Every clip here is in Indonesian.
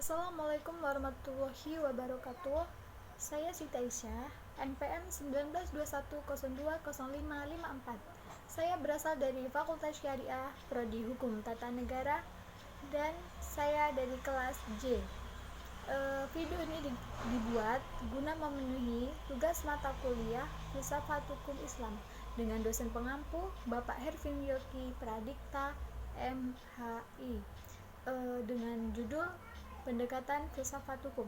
Assalamualaikum warahmatullahi wabarakatuh. Saya Siti Aisyah, NPM 1921020554. Saya berasal dari Fakultas Syariah, Prodi Hukum Tata Negara, dan saya dari kelas J. Video ini dibuat guna memenuhi tugas mata kuliah Filsafat Hukum Islam dengan dosen pengampu Bapak Hervin Yoki Pradikta, MHI, dengan judul Pendekatan Filsafat Hukum.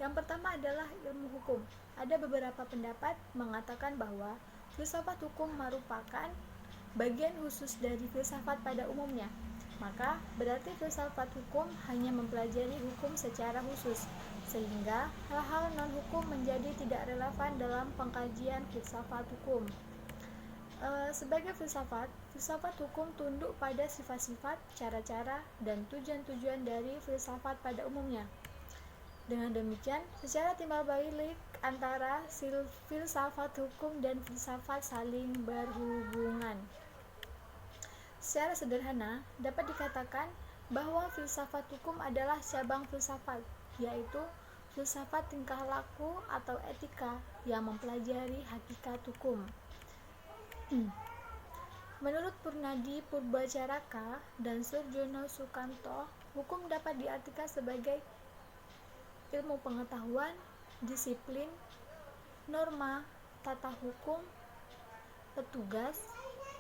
Yang pertama adalah ilmu hukum. Ada beberapa pendapat mengatakan bahwa filsafat hukum merupakan bagian khusus dari filsafat pada umumnya. Maka berarti filsafat hukum hanya mempelajari hukum secara khusus, sehingga hal-hal non-hukum menjadi tidak relevan dalam pengkajian filsafat hukum. Sebagai filsafat hukum tunduk pada sifat-sifat, cara-cara, dan tujuan-tujuan dari filsafat pada umumnya. Dengan demikian, secara timbal balik antara filsafat hukum dan filsafat saling berhubungan. Secara sederhana, dapat dikatakan bahwa filsafat hukum adalah cabang filsafat, yaitu filsafat tingkah laku atau etika yang mempelajari hakikat hukum. Menurut Purnadi Purbacaraka dan Surjono Sukanto, hukum dapat diartikan sebagai ilmu pengetahuan, disiplin, norma, tata hukum, petugas,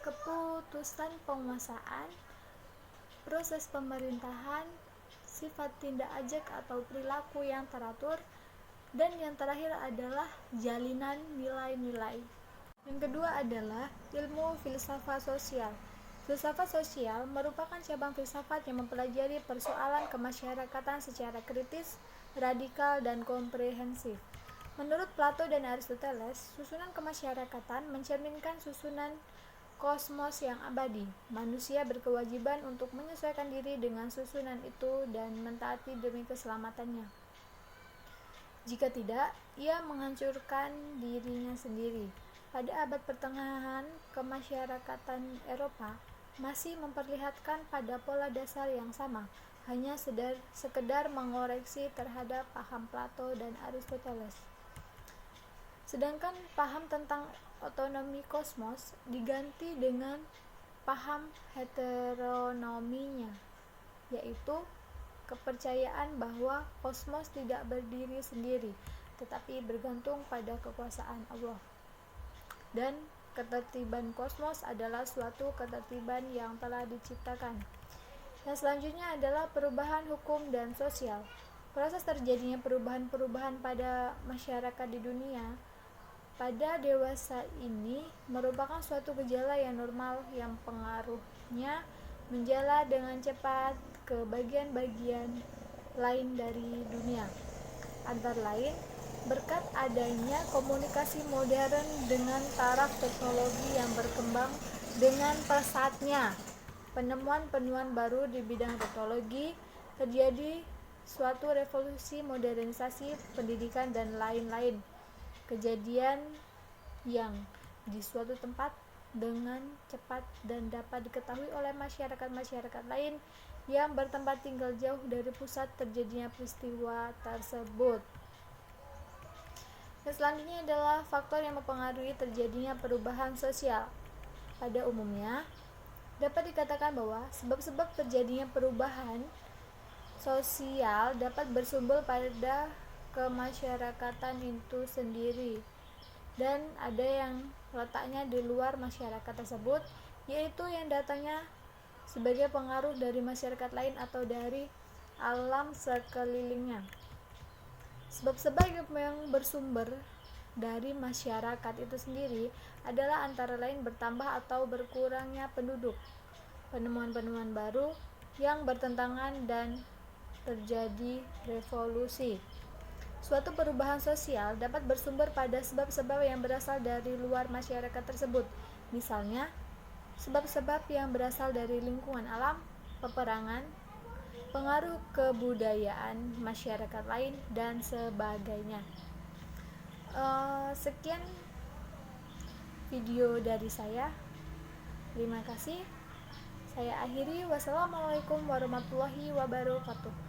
keputusan penguasaan, proses pemerintahan, sifat tindak ajak atau perilaku yang teratur, dan yang terakhir adalah jalinan nilai-nilai. Yang kedua adalah ilmu filsafat sosial. Filsafat sosial merupakan cabang filsafat yang mempelajari persoalan kemasyarakatan secara kritis, radikal, dan komprehensif. Menurut Plato dan Aristoteles, susunan kemasyarakatan mencerminkan susunan kosmos yang abadi. Manusia berkewajiban untuk menyesuaikan diri dengan susunan itu dan mentaati demi keselamatannya. Jika tidak, ia menghancurkan dirinya sendiri. Pada abad pertengahan, kemasyarakatan Eropa masih memperlihatkan pada pola dasar yang sama, hanya sekedar mengoreksi terhadap paham Plato dan Aristoteles. Sedangkan paham tentang otonomi kosmos diganti dengan paham heteronominya, yaitu kepercayaan bahwa kosmos tidak berdiri sendiri, tetapi bergantung pada kekuasaan Allah. Dan ketertiban kosmos adalah suatu ketertiban yang telah diciptakan. Yang selanjutnya adalah perubahan hukum dan sosial. Proses terjadinya perubahan-perubahan pada masyarakat di dunia pada dewasa ini merupakan suatu gejala yang normal yang pengaruhnya menjala dengan cepat ke bagian-bagian lain dari dunia. Antara lain, berkat adanya komunikasi modern dengan taraf teknologi yang berkembang dengan pesatnya, penemuan-penemuan baru di bidang teknologi, terjadi suatu revolusi modernisasi pendidikan dan lain-lain. Kejadian yang di suatu tempat dengan cepat dan dapat diketahui oleh masyarakat-masyarakat lain yang bertempat tinggal jauh dari pusat terjadinya peristiwa tersebut. Yang selanjutnya adalah faktor yang mempengaruhi terjadinya perubahan sosial. Pada umumnya, dapat dikatakan bahwa sebab-sebab terjadinya perubahan sosial dapat bersumber pada kemasyarakatan itu sendiri, dan ada yang letaknya di luar masyarakat tersebut, yaitu yang datangnya sebagai pengaruh dari masyarakat lain atau dari alam sekelilingnya. Sebab-sebab yang bersumber dari masyarakat itu sendiri adalah antara lain bertambah atau berkurangnya penduduk, penemuan-penemuan baru yang bertentangan, dan terjadi revolusi. Suatu perubahan sosial dapat bersumber pada sebab-sebab yang berasal dari luar masyarakat tersebut. Misalnya, sebab-sebab yang berasal dari lingkungan alam, peperangan, pengaruh kebudayaan masyarakat lain, dan sebagainya. Sekian video dari saya. Terima kasih. Saya akhiri. Wassalamualaikum warahmatullahi wabarakatuh.